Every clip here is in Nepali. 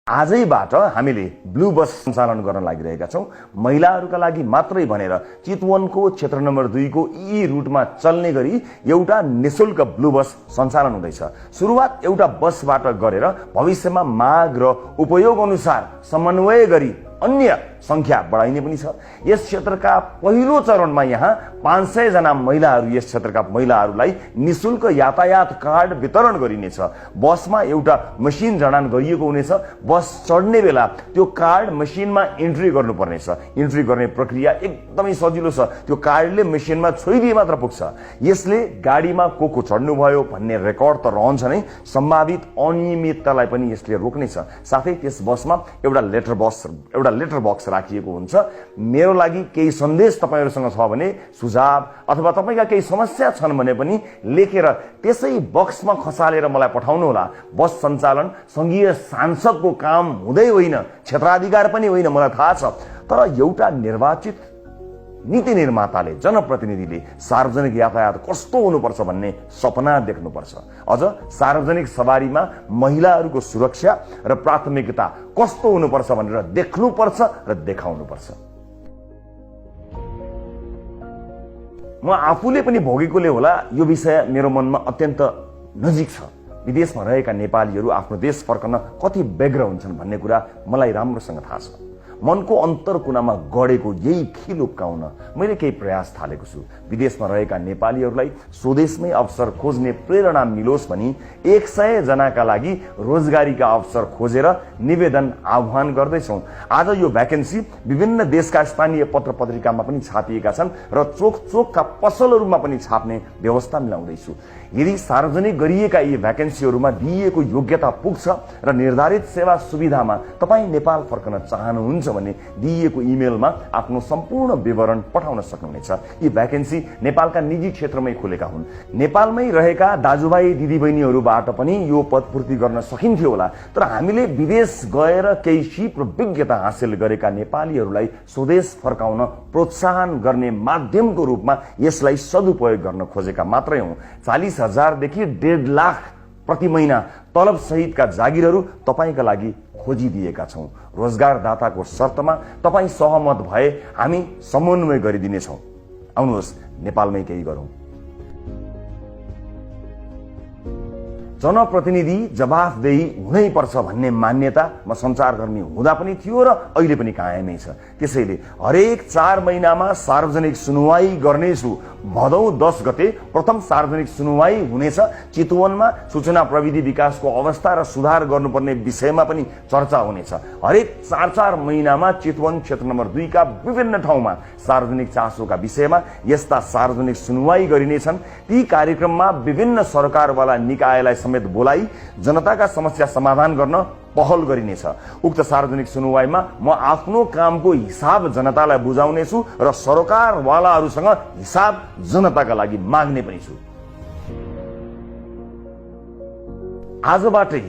आजैबाट हामीले ब्लू बस सञ्चालन गर्न लागिरहेका छौं। महिलाहरूका लागि मात्रै भनेर चितवनको क्षेत्र नम्बर 2 को यी रुटमा चल्ने गरी एउटा निशुल्क ब्लू बस सञ्चालन हुँदैछ। सुरुवात एउटा बसबाट गरेर भविष्यमा माग र उपयोग अनुसार समन्वय गरी अन्य संख्या बढाइने पनि छ। यस क्षेत्रका पहिलो चरणमा यहाँ 500 जना महिलाहरू, यस क्षेत्रका महिलाहरूलाई निशुल्क यातायात कार्ड वितरण गरिनेछ। बसमा एउटा मसिन जडान गरिएको हुनेछ। बस चढ्ने बेला त्यो कार्ड मसिनमा इन्ट्री गर्नुपर्नेछ। इन्ट्री गर्ने प्रक्रिया एकदमै सजिलो छ। त्यो कार्डले मसिनमा छोइदिए मात्र पुग्छ। यसले गाडीमा को चढ्नुभयो भन्ने रेकर्ड त रहन्छ नै, सम्भावित अनियमिततालाई पनि यसले रोक्नेछ। साथै त्यस बसमा एउटा लेटर बक्स राखिएको हुन्छ। मेरो लागि केही सन्देश तपाईहरुसँग छ भने, सुझाव अथवा तपाईका केही समस्या छन् भने पनि लेखेर त्यसै बक्समा खसालेर मलाई पठाउनु होला। बस सञ्चालन संघीय सांसदको काम हुँदै होइन, क्षेत्राधिकार पनि होइन, मलाई थाहा छ। तर एउटा निर्वाचित नीति निर्माताले, जनप्रतिनिधिले सार्वजनिक यातायात कस्तो हुनुपर्छ भन्ने सपना देख्नुपर्छ। अझ सार्वजनिक सवारीमा महिलाहरूको सुरक्षा र प्राथमिकता कस्तो हुनुपर्छ भनेर देख्नुपर्छ र देखाउनुपर्छ। म आफूले पनि भोगेकोले होला यो विषय मेरो मनमा अत्यन्त नजिक छ। विदेशमा रहेका नेपालीहरू आफ्नो देश फर्कन कति व्यग्र हुन्छन् भन्ने कुरा मलाई राम्रोसँग थाहा छ। मनको अन्तर कुनामा गडेको यही खिल उक्काउन मैले केही प्रयास थालेको छु। विदेशमा रहेका नेपालीहरूलाई स्वदेशमै अवसर खोज्ने प्रेरणा मिलोस् भनी 100 जनाका लागि रोजगारीका अवसर खोजेर निवेदन आह्वान गर्दैछौं। आज यो भ्याकेन्सी विभिन्न देशका स्थानीय पत्र पत्रिकामा पनि छापिएका छन् र चोकका पसलहरूमा पनि छाप्ने व्यवस्था मिलाउँदैछु। यदि सार्वजनिक गरिएका यी भ्याकेन्सीहरूमा दिइएको योग्यता पुग्छ र निर्धारित सेवा सुविधामा तपाईँ नेपाल फर्कन चाहनुहुन्छ भने दिइएको इमेलमा आफ्नो सम्पूर्ण विवरण पठाउन सक्नुहुनेछ। यी भ्याकेन्सी नेपालका निजी क्षेत्रमै खुलेका हुन्। नेपालमै रहेका दाजुभाइ दिदीबहिनीहरूबाट पनि यो पदपूर्ति गर्न सकिन्थ्यो होला। तर हामीले विदेश गएर केही सिप र विज्ञता हासिल गरेका नेपालीहरूलाई स्वदेश फर्काउन प्रोत्साहन गर्ने माध्यमको रूपमा यसलाई सदुपयोग गर्न खोजेका मात्रै हौं। 40,000 देखि 1.5 लाख प्रति महिना तलब सहितका जागिरहरू तपाईका लागि खोजिदिएका छौं। रोजगारदाताको शर्तमा तपाई सहमत भए हामी समन्वय गरिदिनेछौं। आउनुहोस् नेपालमै केही गरौं। जनप्रतिनिधि जवाफदेही हुनै पर्छ भन्ने मान्यता म सञ्चारकर्मी हुँदा पनि थियो र अहिले पनि कायमै छ। त्यसैले हरेक 4 महिनामा सार्वजनिक सुनवाई गर्नेछु। भदौ 10 गते प्रथम सार्वजनिक सुनवाई हुनेछ। चितवनमा सूचना प्रविधि विकासको अवस्था र सुधार गर्नुपर्ने विषयमा पनि चर्चा हुनेछ। हरेक 4 महिनामा चितवन क्षेत्र नम्बर 2 का विभिन्न ठाउँमा सार्वजनिक चासोका विषयमा यस्ता सार्वजनिक सुनवाई गरिनेछन्। ती कार्यक्रममा विभिन्न सरकारवाला निकायलाई समेत बोलाई जनताका समस्या समाधान गर्न पहल गरिनेछ। उक्त सार्वजनिक सुनवाईमा म आफ्नो कामको हिसाब जनतालाई बुझाउनेछु र सरकारवालाहरूसँग हिसाब जनताका लागि माग्ने पनि छु। आजबाटै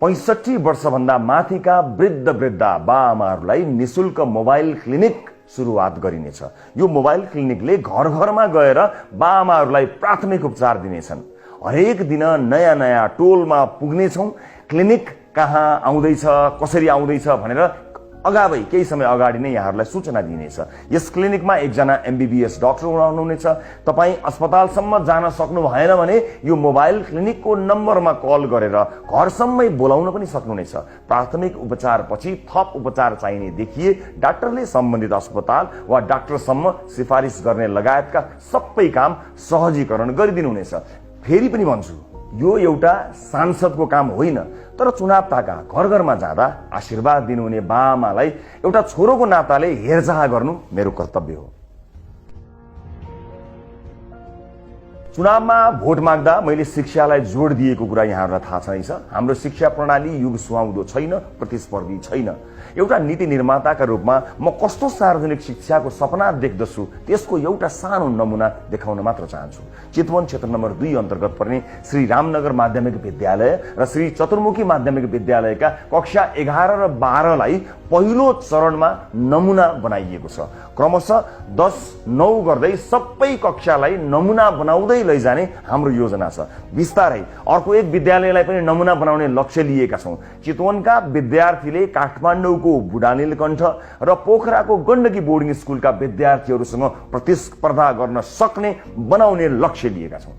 65 वर्षभन्दा माथिका वृद्धा बाआमाहरूलाई निशुल्क मोबाइल क्लिनिक सुरुवात गरिनेछ। यो मोबाइल क्लिनिकले घर घरमा गएर बाआमाहरूलाई प्राथमिक उपचार दिनेछन्। हरेक दिन नयाँ टोलमा पुग्नेछौं। क्लिनिक कहाँ आउँदैछ, कसरी आउँदैछ भनेर अगावै केही समय अगाडि नै यहाँहरूलाई सूचना दिइनेछ। यस क्लिनिकमा एकजना MBBS डाक्टर हुनुहुनेछ। तपाई अस्पतालसम्म जान सक्नु भएन भने यो मोबाइल क्लिनिकको नम्बरमा कल गरेर घरसम्मै बोलाउन पनि सक्नुहुनेछ। प्राथमिक उपचारपछि थप उपचार चाहिने देखिए डाक्टरले सम्बन्धित अस्पताल वा डाक्टरसम्म सिफारिस गर्ने लगायतका सबै काम सहजीकरण गरिदिनुहुनेछ। फेरि पनि भन्छु, यो एउटा सांसदको काम होइन, तर चुनाव ताका घर घरमा जाँदा आशीर्वाद दिनुहुने बाआमालाई एउटा छोरोको नाताले हेरचाह गर्नु मेरो कर्तव्य हो। चुनावमा भोट माग्दा मैले शिक्षालाई जोड दिएको कुरा यहाँहरूलाई थाहा छैछ। हाम्रो शिक्षा प्रणाली युग सुहाउँदो छैन, प्रतिस्पर्धी छैन। एउटा नीति निर्माताका रूपमा म कस्तो सार्वजनिक शिक्षाको सपना देख्दछु त्यसको एउटा सानो नमुना देखाउन मात्र चाहन्छु। चितवन क्षेत्र नम्बर 2 अन्तर्गत पर्ने श्री रामनगर माध्यमिक विद्यालय र श्री चतुर्मुखी माध्यमिक विद्यालयका कक्षा 11 र 12 लाई पहिलो चरणमा नमुना बनाइएको छ। क्रमशः 10-9 गर्दै सबै कक्षालाई नमुना बनाउँदै लैजाने हाम्रो योजना छ। बिस्तारै अर्को एक विद्यालयलाई पनि नमुना बनाउने लक्ष्य लिएका छौँ। चितवनका विद्यार्थीले काठमाडौँको बुढानीलकण्ठ र पोखराको गण्डकी बोर्डिङ स्कुलका विद्यार्थीहरूसँग प्रतिस्पर्धा गर्न सक्ने बनाउने लक्ष्य लिएका छौँ।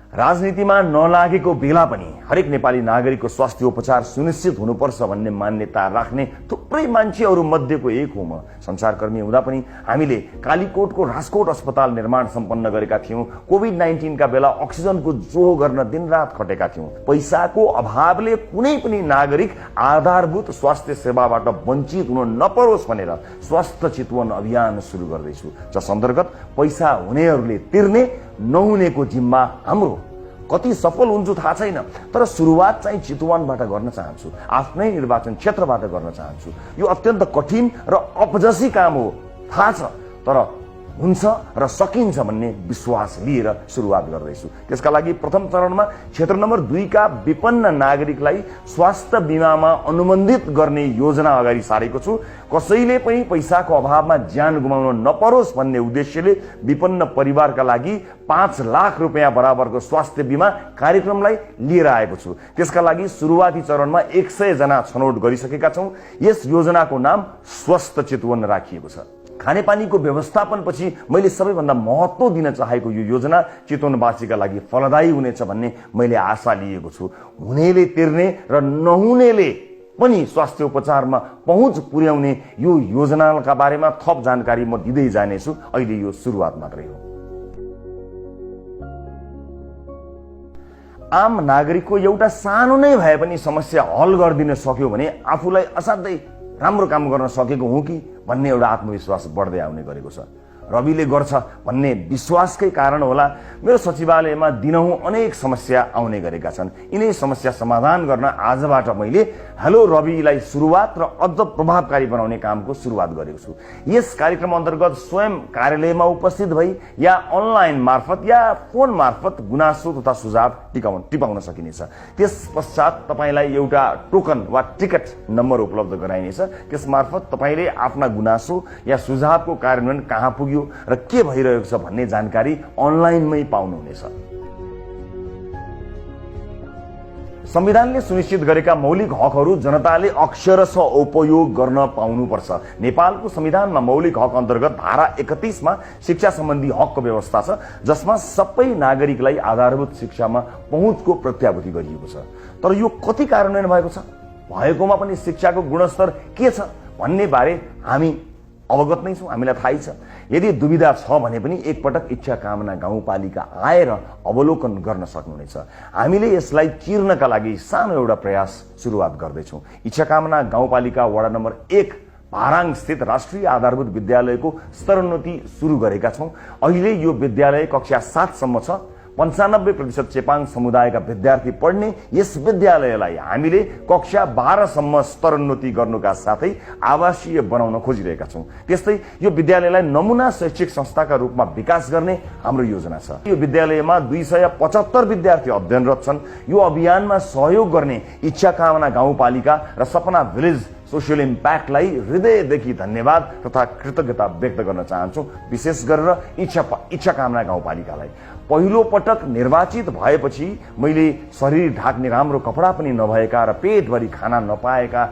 राजनीतिमा नलागेको बेला पनि हरेक नेपाली नागरिकको स्वास्थ्य उपचार सुनिश्चित हुनुपर्छ भन्ने मान्यता राख्ने थुप्रै मान्छेहरू मध्येको एक हुँ म। संचारकर्मी हुँदा पनि हामीले कालीकोटको राजकोट अस्पताल निर्माण सम्पन्न गरेका थियौँ। कोभिड-19 का बेला अक्सिजनको जोहो गर्न दिनरात खटेका थियौँ। पैसाको अभावले कुनै पनि नागरिक आधारभूत स्वास्थ्य सेवाबाट वञ्चित हुन नपरोस् भनेर स्वस्थ चितवन अभियान सुरु गर्दैछु, जस अन्तर्गत पैसा हुनेहरूले तिर्ने, नहुनेको जिम्मा हाम्रो। कति सफल हुन्छु थाहा छैन, तर सुरुवात चाहिँ चितवनबाट गर्न चाहन्छु, आफ्नै निर्वाचन क्षेत्रबाट गर्न चाहन्छु। यो अत्यन्त कठिन र अपजसी काम हो थाहा छ, तर हुन्छ र सकिन्छ भन्ने विश्वास लिएर सुरुवात गर्दैछु। त्यसका लागि प्रथम चरणमा क्षेत्र नम्बर 2 का विपन्न नागरिकलाई स्वास्थ्य बिमामा अनुबन्धित गर्ने योजना अगाडि सारेको छु। कसैले पनि पैसाको अभावमा ज्यान गुमाउन नपरोस् भन्ने उद्देश्यले विपन्न परिवारका लागि 5 लाख रुपियाँ बराबरको स्वास्थ्य बिमा कार्यक्रमलाई लिएर आएको छु। त्यसका लागि सुरुवाती चरणमा 100 जना छनौट गरिसकेका छौँ। यस योजनाको नाम स्वस्थ चितवन राखिएको छ। खानेपानीको व्यवस्थापनपछि मैले सबैभन्दा महत्त्व दिन चाहेको यो योजना चितवनवासीका लागि फलदायी हुनेछ भन्ने मैले आशा लिएको छु। हुनेले तिर्ने र नहुनेले पनि स्वास्थ्य उपचारमा पहुँच पुर्याउने यो योजनाका बारेमा थप जानकारी म दिँदै जानेछु। अहिले यो सुरुवात मात्रै हो। आम नागरिकको एउटा सानो नै भए पनि समस्या हल गरिदिन सक्यो भने आफूलाई असाध्यै राम्रो काम गर्न सकेको हुँ कि भन्ने एउटा आत्मविश्वास बढ्दै आउने गरेको छ। रविले गर्छ भन्ने विश्वासकै कारण होला मेरो सचिवालयमा दिनहुँ अनेक समस्या आउने गरेका छन्। यिनै समस्या समाधान गर्न आजबाट मैले हेलो रविलाई सुरुवात र अझ प्रभावकारी बनाउने कामको सुरुवात गरेको छु। यस कार्यक्रम अन्तर्गत स्वयं कार्यालयमा उपस्थित भई या अनलाइन मार्फत या फोन मार्फत गुनासो तथा सुझाव टिपाउन सकिनेछ। त्यस पश्चात तपाईलाई एउटा टोकन वा टिकट नम्बर उपलब्ध गराइनेछ। त्यस मार्फत तपाईले आफ्ना गुनासो या सुझावको कार्यान्वयन कहाँ पुग्यो र के भइरहेको छ भन्ने जानकारी अनलाइनमै पाउनुहुनेछ। संविधानले सुनिश्चित गरेका मौलिक हकहरू जनताले अक्षरशः उपयोग गर्न पाउनुपर्छ। नेपालको संविधानमा मौलिक हक अन्तर्गत धारा 31 मा शिक्षा सम्बन्धी हकको व्यवस्था छ, जसमा सबै नागरिकलाई आधारभूत शिक्षामा पहुँचको प्रत्याभूति गरिएको छ। तर यो कति कार्यान्वयन भएको छ, भएकोमा पनि शिक्षाको गुणस्तर के छ भन्ने बारे हामी अवगत नै छौँ, हामीलाई थाहै छ। यदि दुविधा छ भने पनि एकपटक इच्छा कामना गाउँपालिका आएर अवलोकन गर्न सक्नुहुनेछ। हामीले यसलाई चिर्नका लागि सानो एउटा प्रयास सुरुवात गर्दैछौँ। इच्छा कामना गाउँपालिका वडा नम्बर 1 भाराङ स्थित राष्ट्रिय आधारभूत विद्यालयको स्तरोन्नति सुरु गरेका छौँ। अहिले यो विद्यालय कक्षा 7 सम्म छ। 95% चेपाङ समुदायका विद्यार्थी पढ्ने यस विद्यालयलाई हामीले कक्षा 12 सम्म स्तरोन्नति गर्नुका साथै आवासीय बनाउन खोजिरहेका छौँ। त्यस्तै यो विद्यालयलाई नमुना शैक्षिक संस्थाका रूपमा विकास गर्ने हाम्रो योजना छ। यो विद्यालयमा 275 विद्यार्थी अध्ययनरत छन्। यो अभियानमा सहयोग गर्ने इच्छा कामना गाउँपालिका र सपना भिलेज सोशल इम्प्याक्टलाई हृदयदेखि धन्यवाद तथा कृतज्ञता व्यक्त गर्न चाहन्छु। विशेष गरेर इच्छा कामना गाउँपालिकालाई पहिलो पटक निर्वाचित भएपछि मैले शरीर ढाक्ने राम्रो कपडा पनि नभएका र पेटभरि खाना नपाएका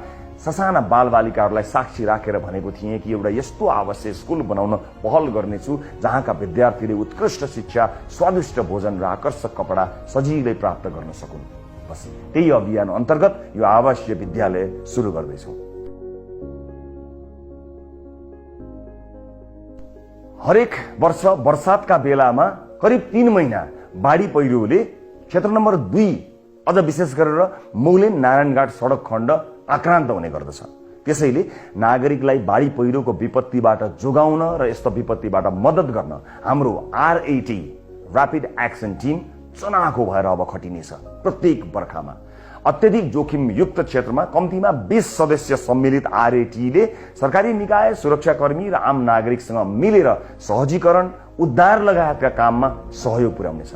ससाना बालबालिकाहरूलाई साक्षी राखेर भनेको थिएँ कि एउटा यस्तो आवासीय स्कुल बनाउन पहल गर्नेछु जहाँका विद्यार्थीले उत्कृष्ट शिक्षा, स्वादिष्ट भोजन र आकर्षक कपडा सजिलै प्राप्त गर्न सकुन्। बस त्यही अभियान अन्तर्गत यो आवासीय विद्यालय सुरु गर्दैछौँ। हरेक वर्ष वर्षातका बेलामा करिब 3 महिना बाढी पहिरोले क्षेत्र नम्बर 2 अझ विशेष गरेर मौलिन नारायणघाट सडक खण्ड आक्रान्त हुने गर्दछ। त्यसैले नागरिकलाई बाढी पहिरोको विपत्तिबाट जोगाउन र यस्तो विपत्तिबाट मद्दत गर्न हाम्रो RAT ऱ्यापिड एक्सन टिम चनाखो भएर अब खटिनेछ। प्रत्येक बर्खामा अत्यधिक जोखिम युक्त क्षेत्रमा कम्तीमा 20 सदस्य सम्मिलित RATले सरकारी निकाय, सुरक्षाकर्मी र आम नागरिकसँग मिलेर सहजीकरण, उद्धार लगायतका काममा सहयोग पुर्याउनेछ।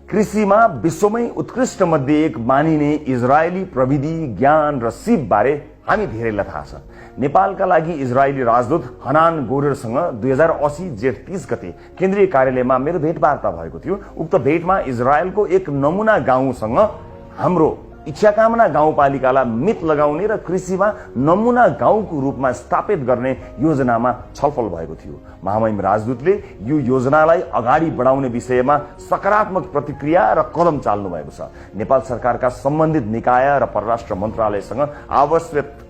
कृषिमा विश्वमै उत्कृष्ट मध्ये एक मानिने इजरायली प्रविधि, ज्ञान र सिप बारे हामी धेरैलाई थाहा छ नेपालका लागि इजरायली राजदूत हनान गोरेरसँग 2080 जेठ 30 गते केन्द्रीय कार्यालयमा मेरो भेटवार्ता भएको थियो। उक्त भेटमा इजरायलको एक नमुना गाउँसँग हाम्रो इच्छाकामना गाउँपालिकालाई मित लगाउने र कृषिमा नमुना गाउँको रूपमा स्थापित गर्ने योजनामा छलफल भएको थियो। महामहिम राजदूतले यो योजनालाई अगाडि बढाउने विषयमा सकारात्मक प्रतिक्रिया र कदम चाल्नु भएको छ। नेपाल सरकारका सम्बन्धित निकाय र परराष्ट्र मन्त्रालयसँग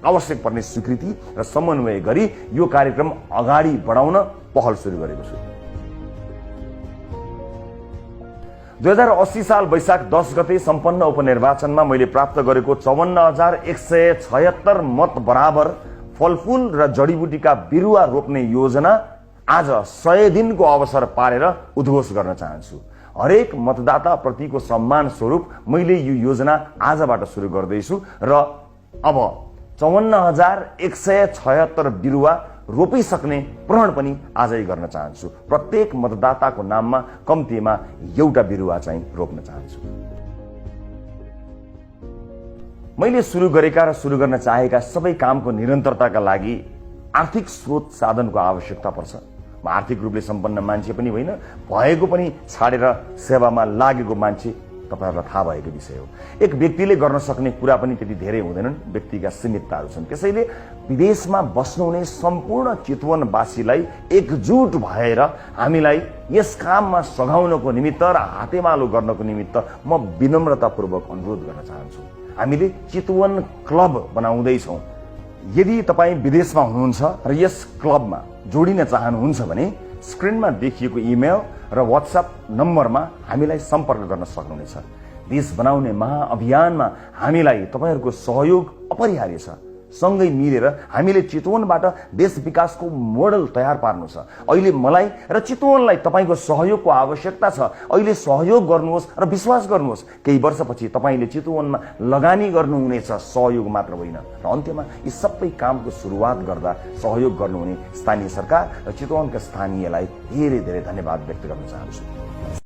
आवश्यक पर्ने स्वीकृति र समन्वय गरी यो कार्यक्रम अगाडि बढाउन पहल सुरु गरेको छु। 2080 साल वैशाख 10 गते सम्पन्न उपनिर्वाचनमा मैले प्राप्त गरेको 54,176 मत बराबर फलफूल र जडीबुटीका बिरुवा रोप्ने योजना आज 100 दिनको अवसर पारेर उद्घोष गर्न चाहन्छु। हरेक मतदाता प्रतिको सम्मान स्वरूप मैले यो योजना आजबाट सुरु गर्दैछु र अब 54,176 बिरुवा रोपिसक्ने प्रण पनि आजै गर्न चाहन्छु। प्रत्येक मतदाताको नाममा कम्तीमा एउटा बिरुवा चाहिँ रोप्न चाहन्छु। मैले सुरु गरेका र सुरु गर्न चाहेका सबै कामको निरन्तरताका लागि आर्थिक स्रोत साधनको आवश्यकता पर्छ। म आर्थिक रूपले सम्पन्न मान्छे पनि होइन, भएको पनि छाडेर सेवामा लागेको मान्छे तपाईहरुलाई थाहा भएको विषय हो। एक व्यक्तिले गर्न सक्ने कुरा पनि त्यति धेरै हुँदैनन्, व्यक्तिका सीमितताहरू छन्। त्यसैले विदेशमा बस्नुहुने सम्पूर्ण चितवनवासीलाई एकजुट भएर हामीलाई यस काममा सघाउनको निमित्त र हातेमालो गर्नको निमित्त म विनम्रतापूर्वक अनुरोध गर्न चाहन्छु। हामीले चितवन क्लब बनाउँदैछौँ। यदि तपाईँ विदेशमा हुनुहुन्छ र यस क्लबमा जोडिन चाहनुहुन्छ भने स्क्रिनमा देखिएको इमेल र व्हाट्सएप नम्बरमा हामीलाई सम्पर्क गर्न सक्नुहुनेछ। देश बनाउने महाअभियानमा हामीलाई तपाईहरुको सहयोग अपरिहार्य छ। सँगै मिलेर हामीले चितवनबाट देश विकासको मोडल तयार पार्नु छ। अहिले मलाई र चितवनलाई तपाईको सहयोगको आवश्यकता छ। अहिले सहयोग गर्नुहोस् र विश्वास गर्नुहोस्, केही वर्षपछि तपाईले चितवनमा लगानी गर्नुहुनेछ, सहयोग मात्र होइन। र अन्त्यमा यी सबै कामको सुरुवात गर्दा सहयोग गर्नुहुने स्थानीय सरकार र चितवनका स्थानीयलाई धेरै धेरै धन्यवाद व्यक्त गर्न चाहन्छु।